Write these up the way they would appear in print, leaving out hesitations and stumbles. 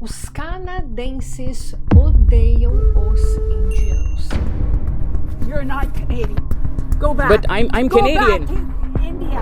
Os canadenses odeiam os indianos. You're not Canadian. Go back. But I'm Go Canadian. back to India.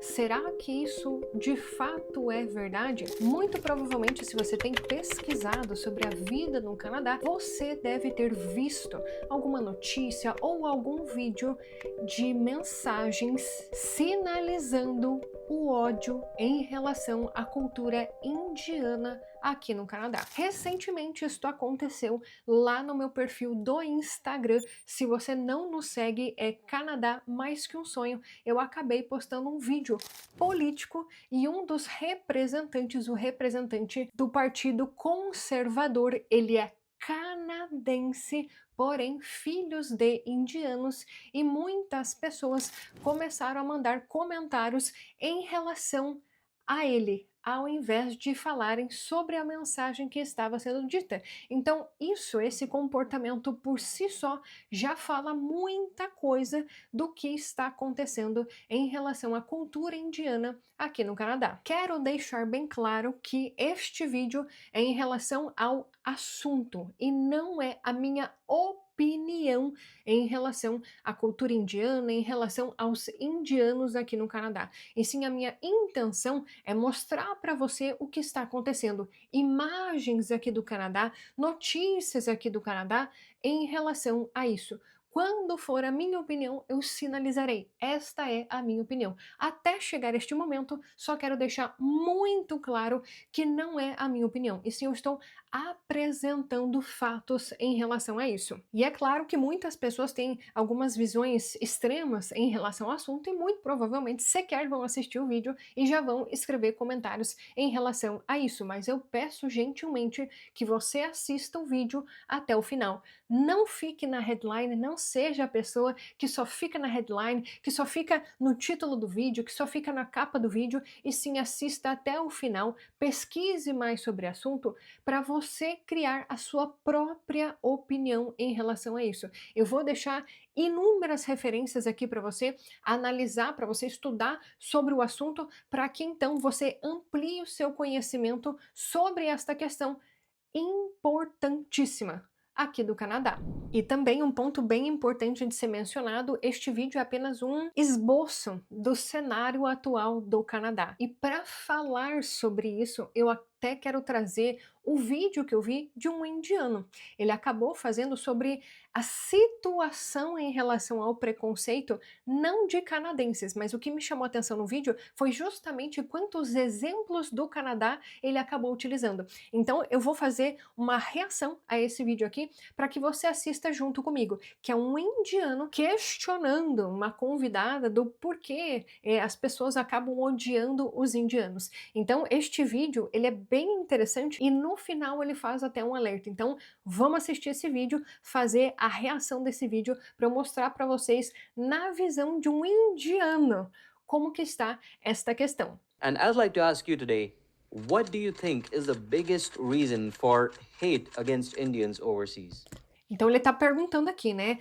Será que isso de fato é verdade? Muito provavelmente, se você tem pesquisado sobre a vida no Canadá, você deve ter visto alguma notícia ou algum vídeo de mensagens sinalizando o ódio em relação à cultura indiana aqui no Canadá. Recentemente isso aconteceu lá no meu perfil do Instagram. Se você não nos segue, é Canadá Mais Que Um Sonho. Eu acabei postando um vídeo político e um dos representantes, o representante do Partido Conservador, ele é canadense, porém filhos de indianos, e muitas pessoas começaram a mandar comentários em relação a ele, ao invés de falarem sobre a mensagem que estava sendo dita. Então, esse comportamento por si só já fala muita coisa do que está acontecendo em relação à cultura indiana aqui no Canadá. Quero deixar bem claro que este vídeo é em relação ao assunto e não é a minha opinião em relação à cultura indiana, em relação aos indianos aqui no Canadá. E sim, a minha intenção é mostrar para você o que está acontecendo, imagens aqui do Canadá, notícias aqui do Canadá em relação a isso. Quando for a minha opinião, eu sinalizarei. Esta é a minha opinião. Até chegar este momento, só quero deixar muito claro que não é a minha opinião. E sim, eu estou apresentando fatos em relação a isso. E é claro que muitas pessoas têm algumas visões extremas em relação ao assunto e muito provavelmente sequer vão assistir o vídeo e já vão escrever comentários em relação a isso. Mas eu peço gentilmente que você assista o vídeo até o final. Não fique na headline, não seja a pessoa que só fica na headline, que só fica no título do vídeo, que só fica na capa do vídeo, e sim assista até o final, pesquise mais sobre o assunto para você criar a sua própria opinião em relação a isso. Eu vou deixar inúmeras referências aqui para você analisar, para você estudar sobre o assunto, para que então você amplie o seu conhecimento sobre esta questão importantíssima aqui do Canadá. E também um ponto bem importante de ser mencionado, este vídeo é apenas um esboço do cenário atual do Canadá. E para falar sobre isso, eu até quero trazer o vídeo que eu vi de um indiano. Ele acabou fazendo sobre a situação em relação ao preconceito, não de canadenses, mas o que me chamou a atenção no vídeo foi justamente quantos exemplos do Canadá ele acabou utilizando. Então eu vou fazer uma reação a esse vídeo aqui para que você assista junto comigo, que é um indiano questionando uma convidada do porquê as pessoas acabam odiando os indianos. Então este vídeo ele é bem interessante e no final ele faz até um alerta. Então vamos assistir esse vídeo, fazer a reação desse vídeo para eu mostrar para vocês na visão de um indiano como que está esta questão. And I'd like to ask you today, what do you think is the biggest reason for hate against Indians overseas? Então ele está perguntando aqui, né,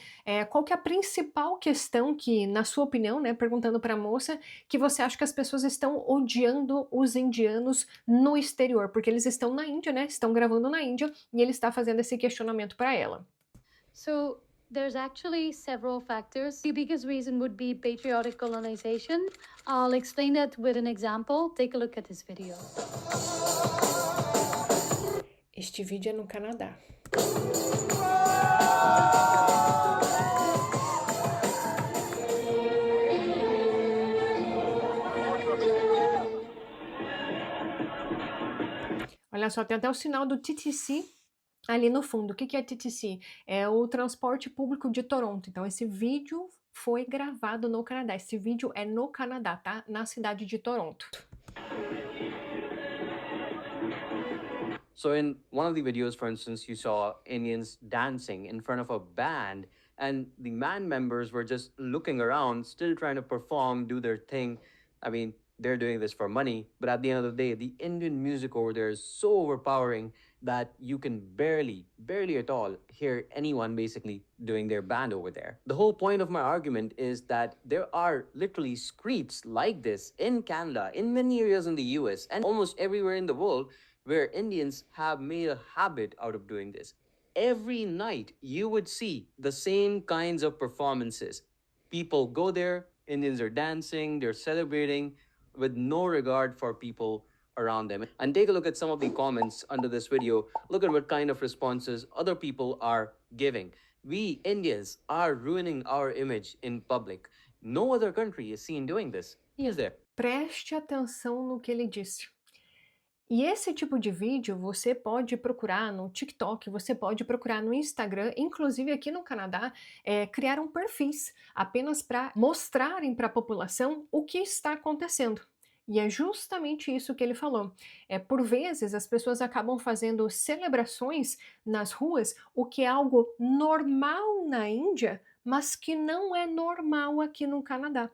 qual que é a principal questão que, na sua opinião, né, perguntando para a moça, que você acha que as pessoas estão odiando os indianos no exterior, porque eles estão na Índia, né, estão gravando na Índia, e ele está fazendo esse questionamento para ela. So there's actually several factors. The biggest reason would be patriotic colonization. I'll explain that with an example. Take a look at this video. Este vídeo é no Canadá. Olha só, tem até o sinal do TTC ali no fundo. O que é TTC? É o transporte público de Toronto. Então esse vídeo foi gravado no Canadá. Esse vídeo é no Canadá, tá? Na cidade de Toronto. So in one of the videos, for instance, you saw Indians dancing in front of a band, and the band members were just looking around, still trying to perform, do their thing. I mean, they're doing this for money, but at the end of the day, the Indian music over there is so overpowering that you can barely at all hear anyone basically doing their band over there. The whole point of my argument is that there are literally streets like this in Canada, in many areas in the US, and almost everywhere in the world where Indians have made a habit out of doing this. Every night you would see the same kinds of performances. People go there, Indians are dancing, they're celebrating with no regard for people around them. And take a look at some of the comments under this video. Look at what kind of responses other people are giving. We Indians are ruining our image in public. No other country is seen doing this, is there? Preste atenção no que ele disse. E esse tipo de vídeo você pode procurar no TikTok, você pode procurar no Instagram, inclusive aqui no Canadá, criaram perfis apenas para mostrarem para a população o que está acontecendo. E é justamente isso que ele falou. Por vezes as pessoas acabam fazendo celebrações nas ruas, o que é algo normal na Índia, mas que não é normal aqui no Canadá.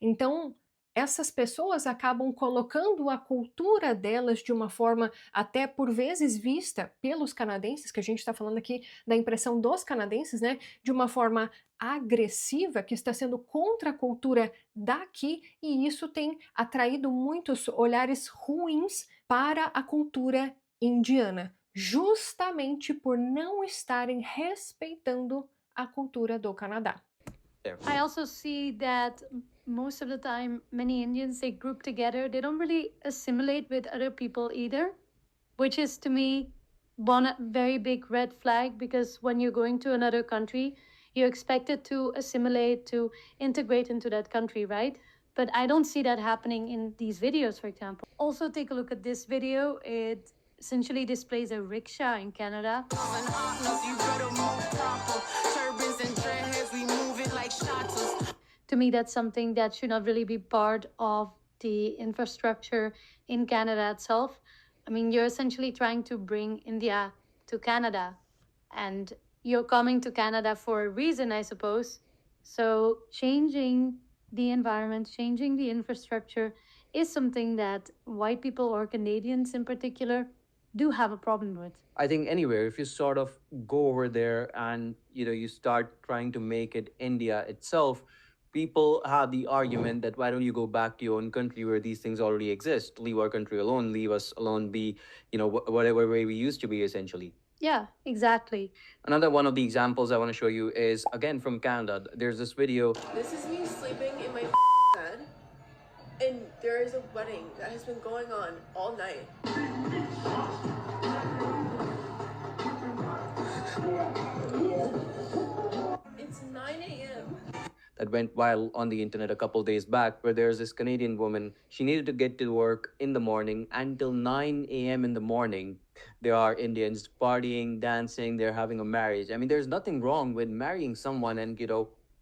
Então, essas pessoas acabam colocando a cultura delas de uma forma até por vezes vista pelos canadenses, que a gente está falando aqui da impressão dos canadenses, né, de uma forma agressiva, que está sendo contra a cultura daqui, e isso tem atraído muitos olhares ruins para a cultura indiana, justamente por não estarem respeitando a cultura do Canadá. I also see that most of the time, many Indians, they group together. They don't really assimilate with other people either, which is to me one very big red flag, because when you're going to another country, you're expected to assimilate, to integrate into that country, right? But I don't see that happening in these videos, for example. Also, take a look at this video. It essentially displays a rickshaw in Canada. To me, that's something that should not really be part of the infrastructure in Canada itself. I mean, you're essentially trying to bring India to Canada, and you're coming to Canada for a reason, I suppose. So changing the environment, changing the infrastructure is something that white people, or Canadians in particular, do have a problem with. I think anywhere, if you sort of go over there and you start trying to make it India itself, people have the argument that why don't you go back to your own country where these things already exist? Leave our country alone, leave us alone, be whatever way we used to be, essentially. Yeah, exactly. Another one of the examples I want to show you is again from Canada. There's this video. This is me sleeping in my bed, and there is a wedding that has been going on all night. It's 9 a.m. That went viral on the internet a couple days back, where there's this Canadian woman. She needed to get to work in the morning. Until 9 a.m. in the morning, there are Indians partying, dancing, they're having a marriage. I mean, there's nothing wrong with marrying someone and,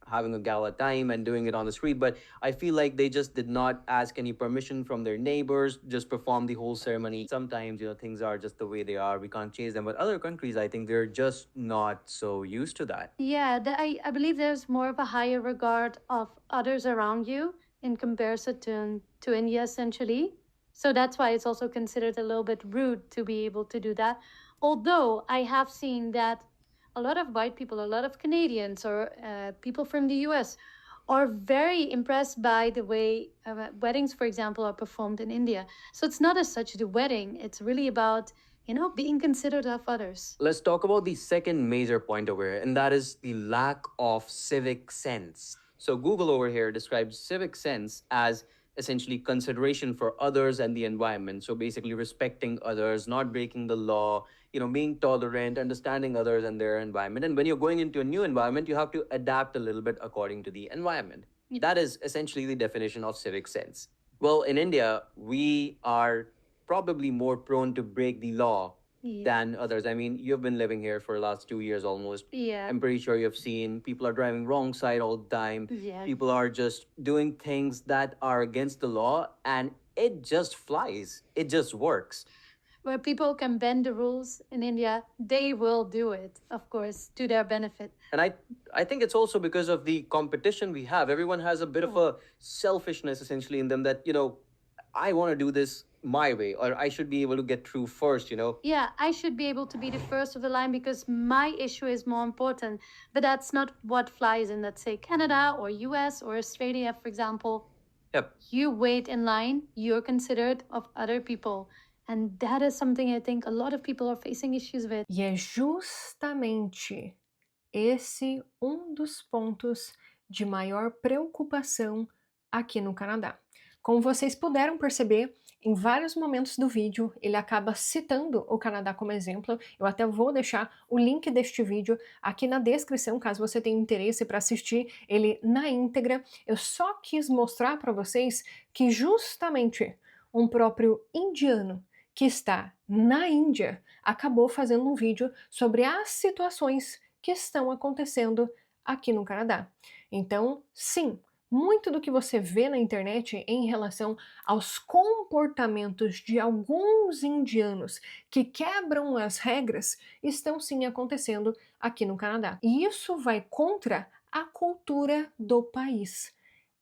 having a gala time and doing it on the street, but I feel like they just did not ask any permission from their neighbors, just perform the whole ceremony. Sometimes, things are just the way they are. We can't change them. But other countries, I think they're just not so used to that. Yeah, I believe there's more of a higher regard of others around you in comparison to India, essentially. So that's why it's also considered a little bit rude to be able to do that. Although I have seen that a lot of white people, a lot of Canadians, or people from the US are very impressed by the way weddings, for example, are performed in India. So it's not as such the wedding. It's really about, being considerate of others. Let's talk about the second major point over here, and that is the lack of civic sense. So Google over here describes civic sense as essentially consideration for others and the environment. So basically respecting others, not breaking the law, being tolerant, understanding others and their environment. And when you're going into a new environment, you have to adapt a little bit according to the environment. Yeah. That is essentially the definition of civic sense. Well, in India, we are probably more prone to break the law than others. I mean, you've been living here for the last 2 years almost. Yeah. I'm pretty sure you've seen people are driving wrong side all the time. Yeah. People are just doing things that are against the law, and it just flies. It just works. Where people can bend the rules in India, they will do it, of course, to their benefit. And I think it's also because of the competition we have. Everyone has a bit of a selfishness essentially in them that, I want to do this my way, or I should be able to get through first, you know? Yeah, I should be able to be the first of the line because my issue is more important. But that's not what flies in, let's say, Canada or US or Australia, for example. Yep. You wait in line, you're considered of other people. And that is something I think a lot of people are facing issues with. E é justamente esse um dos pontos de maior preocupação aqui no Canadá. Como vocês puderam perceber, em vários momentos do vídeo, ele acaba citando o Canadá como exemplo. Eu até vou deixar o link deste vídeo aqui na descrição, caso você tenha interesse para assistir ele na íntegra. Eu só quis mostrar para vocês que justamente um próprio indiano que está na Índia acabou fazendo um vídeo sobre as situações que estão acontecendo aqui no Canadá. Então, sim, muito do que você vê na internet em relação aos comportamentos de alguns indianos que quebram as regras estão sim acontecendo aqui no Canadá. E isso vai contra a cultura do país.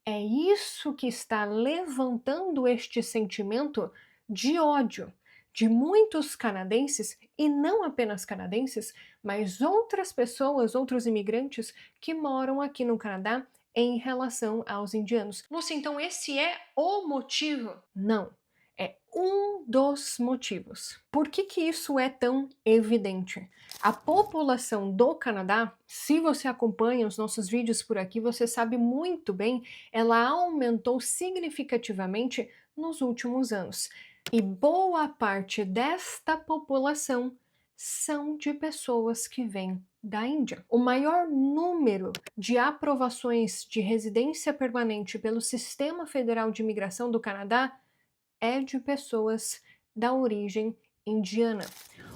É isso que está levantando este sentimento de ódio de muitos canadenses, e não apenas canadenses, mas outras pessoas, outros imigrantes que moram aqui no Canadá em relação aos indianos. Lúcia, então esse é o motivo? Não, é um dos motivos. Por que que isso é tão evidente? A população do Canadá, se você acompanha os nossos vídeos por aqui, você sabe muito bem, ela aumentou significativamente nos últimos anos. E boa parte desta população são de pessoas que vêm da Índia. O maior número de aprovações de residência permanente pelo Sistema Federal de Imigração do Canadá é de pessoas da origem indiana.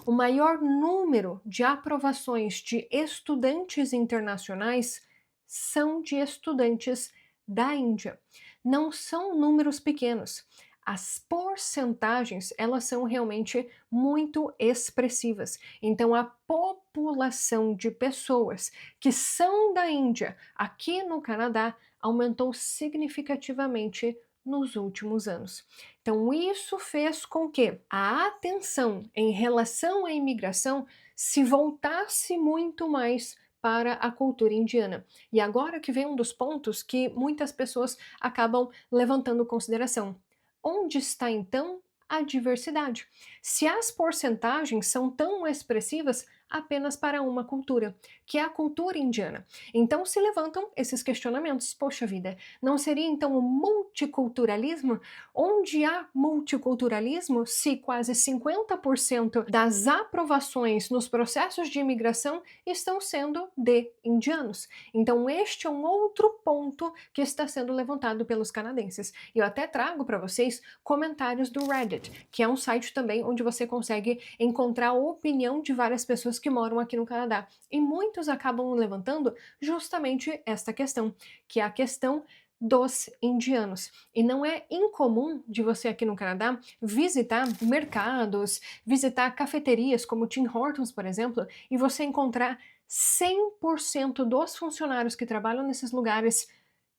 O maior número de aprovações de estudantes internacionais são de estudantes da Índia. Não são números pequenos. As porcentagens, elas são realmente muito expressivas. Então, a população de pessoas que são da Índia aqui no Canadá aumentou significativamente nos últimos anos. Então, isso fez com que a atenção em relação à imigração se voltasse muito mais para a cultura indiana. E agora que vem um dos pontos que muitas pessoas acabam levantando consideração. Onde está, então, a diversidade? Se as porcentagens são tão expressivas apenas para uma cultura, que é a cultura indiana. Então se levantam esses questionamentos. Poxa vida, não seria então o multiculturalismo? Onde há multiculturalismo se quase 50% das aprovações nos processos de imigração estão sendo de indianos? Então este é um outro ponto que está sendo levantado pelos canadenses. E eu até trago para vocês comentários do Reddit, que é um site também onde você consegue encontrar a opinião de várias pessoas que moram aqui no Canadá. E muitos acabam levantando justamente esta questão, que é a questão dos indianos. E não é incomum de você aqui no Canadá visitar mercados, visitar cafeterias como Tim Hortons, por exemplo, e você encontrar 100% dos funcionários que trabalham nesses lugares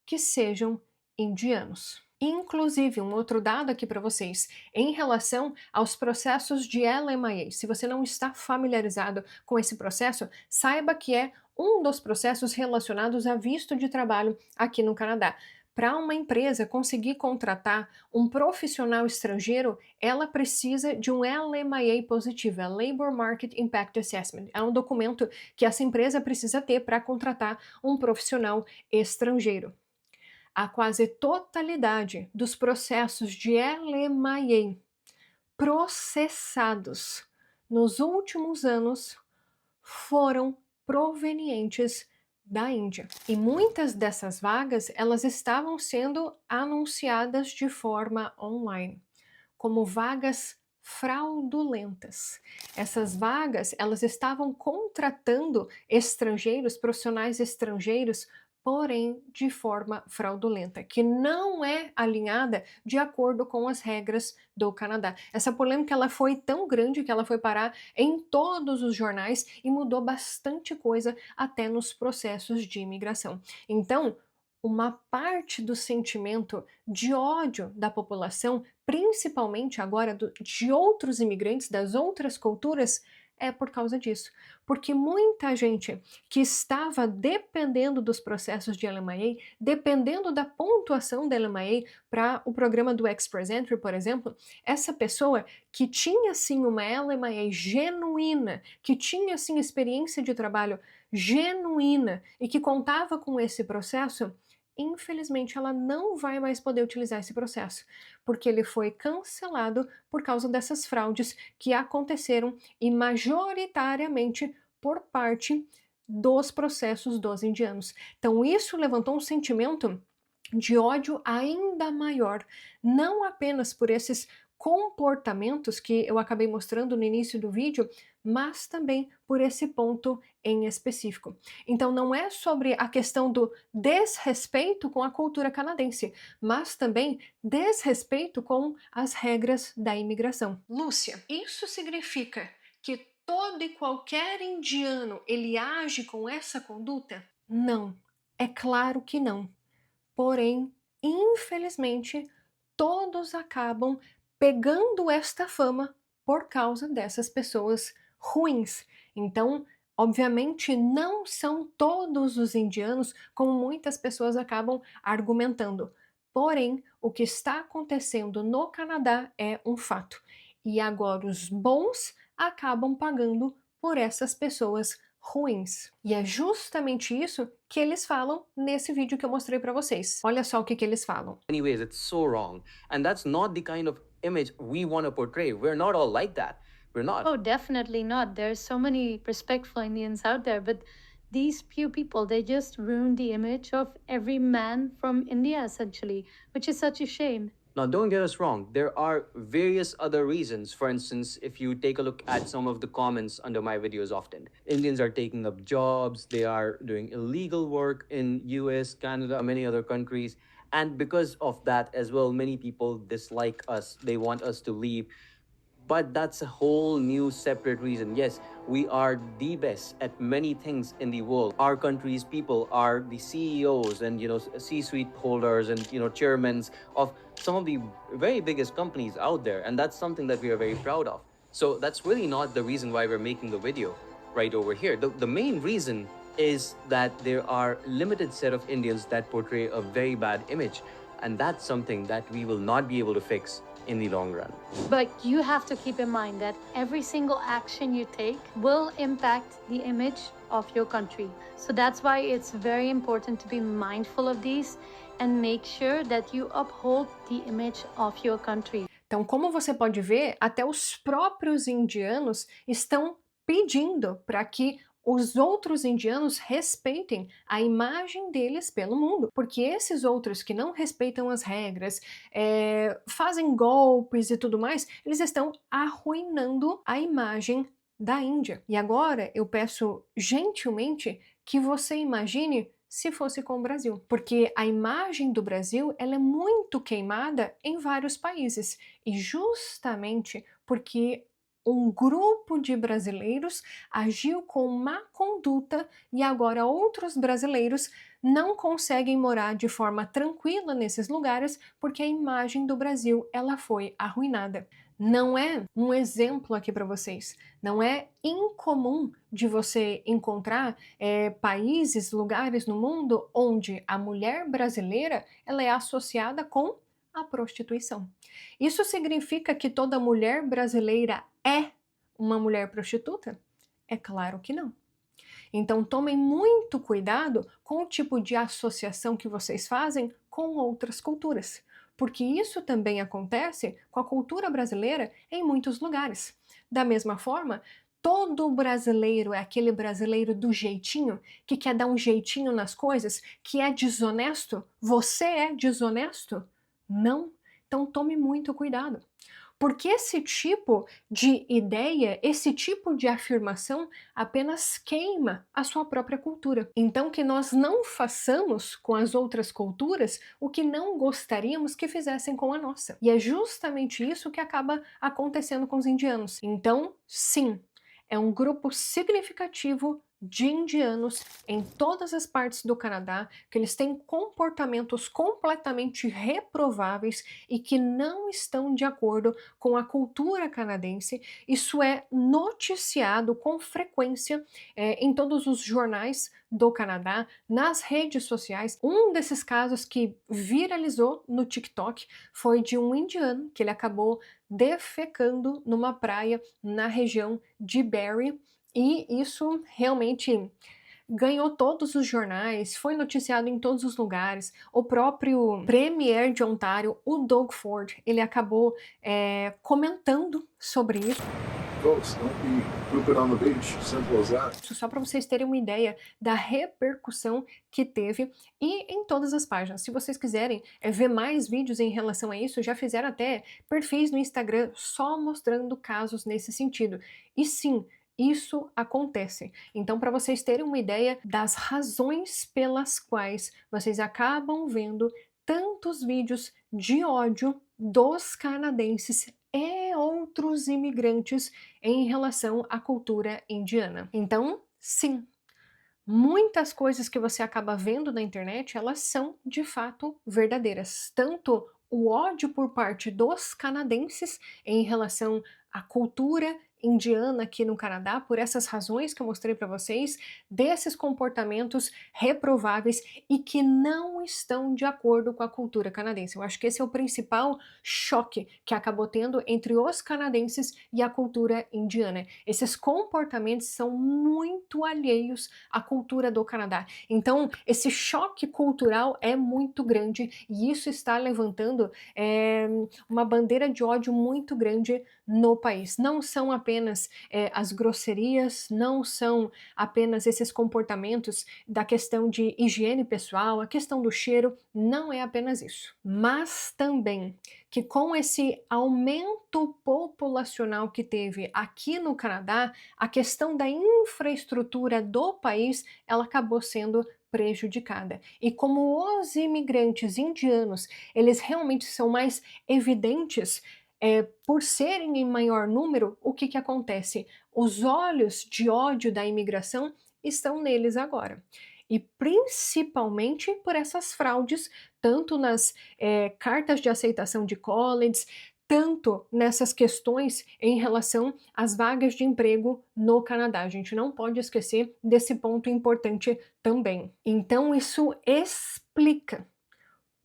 que sejam indianos. Inclusive, um outro dado aqui para vocês, em relação aos processos de LMIA. Se você não está familiarizado com esse processo, saiba que é um dos processos relacionados a visto de trabalho aqui no Canadá. Para uma empresa conseguir contratar um profissional estrangeiro, ela precisa de um LMIA positivo, é Labor Market Impact Assessment. É um documento que essa empresa precisa ter para contratar um profissional estrangeiro. A quase totalidade dos processos de LMIA processados nos últimos anos foram provenientes da Índia. E muitas dessas vagas, elas estavam sendo anunciadas de forma online, como vagas fraudulentas. Essas vagas, elas estavam contratando estrangeiros, profissionais estrangeiros, porém de forma fraudulenta, que não é alinhada de acordo com as regras do Canadá. Essa polêmica ela foi tão grande que ela foi parar em todos os jornais e mudou bastante coisa até nos processos de imigração. Então, uma parte do sentimento de ódio da população, principalmente agora de outros imigrantes, das outras culturas, é por causa disso. Porque muita gente que estava dependendo dos processos de LMIA, dependendo da pontuação da LMIA para o programa do Express Entry, por exemplo, essa pessoa que tinha sim uma LMIA genuína, que tinha sim experiência de trabalho genuína e que contava com esse processo, infelizmente ela não vai mais poder utilizar esse processo, porque ele foi cancelado por causa dessas fraudes que aconteceram e majoritariamente por parte dos processos dos indianos. Então isso levantou um sentimento de ódio ainda maior, não apenas por esses comportamentos que eu acabei mostrando no início do vídeo, mas também por esse ponto em específico. Então não é sobre a questão do desrespeito com a cultura canadense, mas também desrespeito com as regras da imigração. Lúcia, isso significa que todo e qualquer indiano ele age com essa conduta? Não, é claro que não. Porém, infelizmente, todos acabam pegando esta fama por causa dessas pessoas ruins. Então, obviamente, não são todos os indianos, como muitas pessoas acabam argumentando. Porém, o que está acontecendo no Canadá é um fato. E agora os bons acabam pagando por essas pessoas ruins. E é justamente isso que eles falam nesse vídeo que eu mostrei para vocês. Olha só o que eles falam. Anyways, it's so wrong. And that's not the kind of image we want to portray. We're not all like that. We're not. Oh, definitely not. There's so many respectful Indians out there, but these few people, they just ruined the image of every man from India, essentially, which is such a shame. Now, don't get us wrong. There are various other reasons. For instance, if you take a look at some of the comments under my videos often, Indians are taking up jobs, they are doing illegal work in US, Canada, many other countries. And because of that as well, many people dislike us. They want us to leave. But that's a whole new separate reason. Yes, we are the best at many things in the world. Our country's people are the CEOs and, C-suite holders and, chairmen of some of the very biggest companies out there. And that's something that we are very proud of. So that's really not the reason why we're making the video right over here. The main reason is that there are limited set of Indians that portray a very bad image. And that's something that we will not be able to fix in the long run. But you have to keep in mind that every single action you take will impact the image of your country. So that's why it's very important to be mindful of these and make sure that you uphold the image of your country. Então, como você pode ver, até os próprios indianos estão pedindo para que os outros indianos respeitem a imagem deles pelo mundo, porque esses outros que não respeitam as regras, fazem golpes e tudo mais, eles estão arruinando a imagem da Índia. E agora eu peço gentilmente que você imagine se fosse com o Brasil, porque a imagem do Brasil ela é muito queimada em vários países, e justamente porque um grupo de brasileiros agiu com má conduta e agora outros brasileiros não conseguem morar de forma tranquila nesses lugares porque a imagem do Brasil ela foi arruinada. Não é um exemplo aqui para vocês. Não é incomum de você encontrar países, lugares no mundo onde a mulher brasileira ela é associada com a prostituição. Isso significa que toda mulher brasileira é uma mulher prostituta? É claro que não. Então tomem muito cuidado com o tipo de associação que vocês fazem com outras culturas, porque isso também acontece com a cultura brasileira em muitos lugares. Da mesma forma, todo brasileiro é aquele brasileiro do jeitinho, que quer dar um jeitinho nas coisas, que é desonesto. Você é desonesto? Não. Então tome muito cuidado. Porque esse tipo de ideia, esse tipo de afirmação apenas queima a sua própria cultura. Então que nós não façamos com as outras culturas o que não gostaríamos que fizessem com a nossa. E é justamente isso que acaba acontecendo com os indianos. Então, sim, é um grupo significativo de indianos em todas as partes do Canadá, que eles têm comportamentos completamente reprováveis e que não estão de acordo com a cultura canadense. Isso é noticiado com frequência em todos os jornais do Canadá, nas redes sociais. Um desses casos que viralizou no TikTok foi de um indiano que ele acabou defecando numa praia na região de Barrie, e isso realmente ganhou todos os jornais, foi noticiado em todos os lugares. O próprio Premier de Ontário, o Doug Ford, ele acabou comentando sobre isso. Folks, don't be pooping on the beach. Simple as that. Só para vocês terem uma ideia da repercussão que teve, e em todas as páginas. Se vocês quiserem ver mais vídeos em relação a isso, já fizeram até perfis no Instagram só mostrando casos nesse sentido. E sim, isso acontece. Então, para vocês terem uma ideia das razões pelas quais vocês acabam vendo tantos vídeos de ódio dos canadenses e outros imigrantes em relação à cultura indiana. Então, sim, muitas coisas que você acaba vendo na internet, elas são de fato verdadeiras. Tanto o ódio por parte dos canadenses em relação à cultura indiana aqui no Canadá, por essas razões que eu mostrei para vocês, desses comportamentos reprováveis e que não estão de acordo com a cultura canadense. Eu acho que esse é o principal choque que acabou tendo entre os canadenses e a cultura indiana. Esses comportamentos são muito alheios à cultura do Canadá. Então, esse choque cultural é muito grande e isso está levantando uma bandeira de ódio muito grande no país. Não são apenas as grosserias, não são apenas esses comportamentos da questão de higiene pessoal, a questão do cheiro, não é apenas isso. Mas também que com esse aumento populacional que teve aqui no Canadá, a questão da infraestrutura do país, ela acabou sendo prejudicada. E como os imigrantes indianos, eles realmente são mais evidentes, por serem em maior número, o que acontece? Os olhos de ódio da imigração estão neles agora. E principalmente por essas fraudes, tanto nas cartas de aceitação de college, tanto nessas questões em relação às vagas de emprego no Canadá. A gente não pode esquecer desse ponto importante também. Então isso explica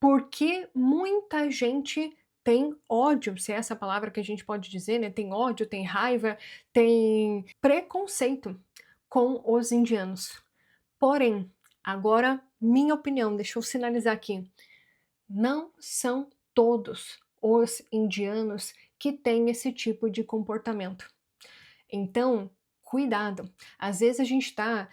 por que muita gente tem ódio, se é essa palavra que a gente pode dizer, né? Tem ódio, tem raiva, tem preconceito com os indianos. Porém, agora, minha opinião, deixa eu sinalizar aqui, não são todos os indianos que têm esse tipo de comportamento. Então, cuidado. Às vezes a gente está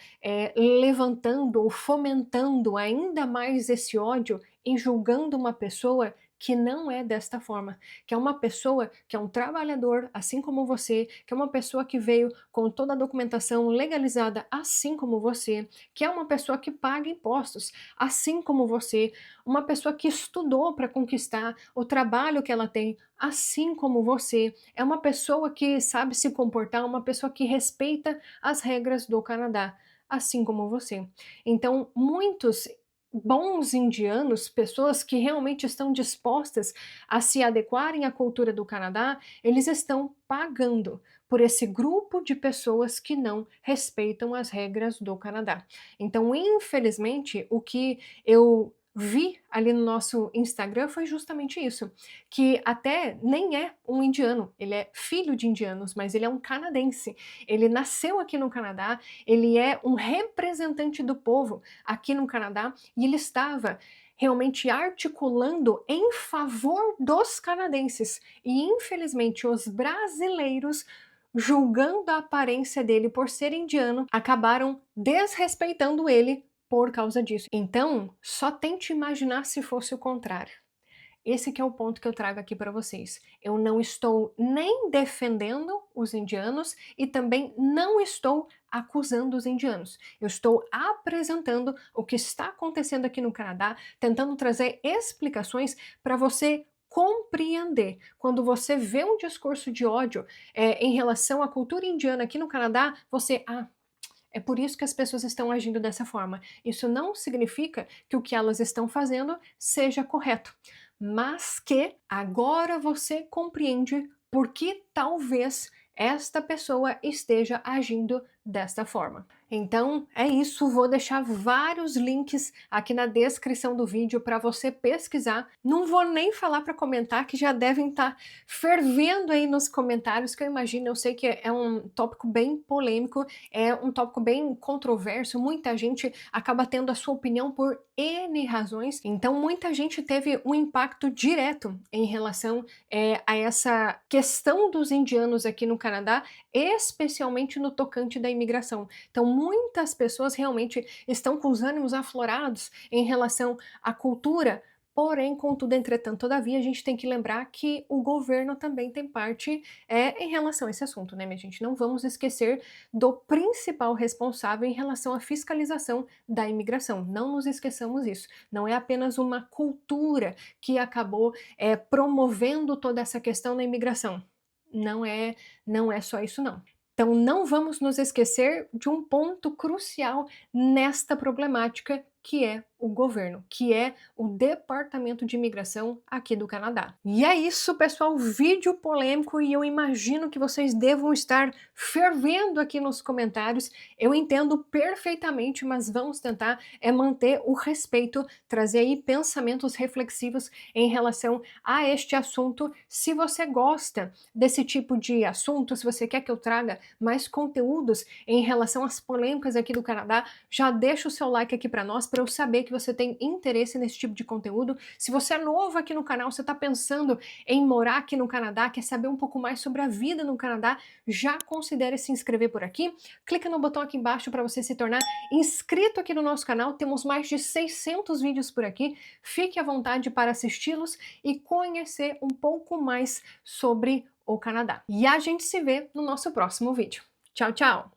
levantando ou fomentando ainda mais esse ódio e julgando uma pessoa que não é desta forma, que é uma pessoa que é um trabalhador, assim como você, que é uma pessoa que veio com toda a documentação legalizada, assim como você, que é uma pessoa que paga impostos, assim como você, uma pessoa que estudou para conquistar o trabalho que ela tem, assim como você, é uma pessoa que sabe se comportar, uma pessoa que respeita as regras do Canadá, assim como você. Então, muitos bons indianos, pessoas que realmente estão dispostas a se adequarem à cultura do Canadá, eles estão pagando por esse grupo de pessoas que não respeitam as regras do Canadá. Então, infelizmente, o que eu vi ali no nosso Instagram foi justamente isso, que até nem é um indiano, ele é filho de indianos, mas ele é um canadense, ele nasceu aqui no Canadá, ele é um representante do povo aqui no Canadá e ele estava realmente articulando em favor dos canadenses e infelizmente os brasileiros, julgando a aparência dele por ser indiano, acabaram desrespeitando ele por causa disso. Então, só tente imaginar se fosse o contrário. Esse que é o ponto que eu trago aqui para vocês. Eu não estou nem defendendo os indianos e também não estou acusando os indianos. Eu estou apresentando o que está acontecendo aqui no Canadá, tentando trazer explicações para você compreender. Quando você vê um discurso de ódio em relação à cultura indiana aqui no Canadá, você, É por isso que as pessoas estão agindo dessa forma. Isso não significa que o que elas estão fazendo seja correto, mas que agora você compreende por que talvez esta pessoa esteja agindo desta forma. Então é isso, vou deixar vários links aqui na descrição do vídeo para você pesquisar. Não vou nem falar para comentar, que já devem estar fervendo aí nos comentários, que eu imagino, eu sei que é um tópico bem polêmico, é um tópico bem controverso, muita gente acaba tendo a sua opinião por N razões, então muita gente teve um impacto direto em relação a essa questão dos indianos aqui no Canadá, especialmente no tocante da imigração. Então muitas pessoas realmente estão com os ânimos aflorados em relação à cultura. Porém, contudo, entretanto, todavia, a gente tem que lembrar que o governo também tem parte em relação a esse assunto, né, minha gente? Não vamos esquecer do principal responsável em relação à fiscalização da imigração. Não nos esqueçamos isso. Não é apenas uma cultura que acabou promovendo toda essa questão da imigração. Não é só isso, não. Então, não vamos nos esquecer de um ponto crucial nesta problemática, que é o governo, que é o Departamento de Imigração aqui do Canadá. E é isso, pessoal, vídeo polêmico, e eu imagino que vocês devam estar fervendo aqui nos comentários. Eu entendo perfeitamente, mas vamos tentar manter o respeito, trazer aí pensamentos reflexivos em relação a este assunto. Se você gosta desse tipo de assunto, se você quer que eu traga mais conteúdos em relação às polêmicas aqui do Canadá, já deixa o seu like aqui para nós, para eu saber que você tem interesse nesse tipo de conteúdo. Se você é novo aqui no canal, você está pensando em morar aqui no Canadá, quer saber um pouco mais sobre a vida no Canadá, já considere se inscrever por aqui. Clica no botão aqui embaixo para você se tornar inscrito aqui no nosso canal. Temos mais de 600 vídeos por aqui. Fique à vontade para assisti-los e conhecer um pouco mais sobre o Canadá. E a gente se vê no nosso próximo vídeo. Tchau, tchau!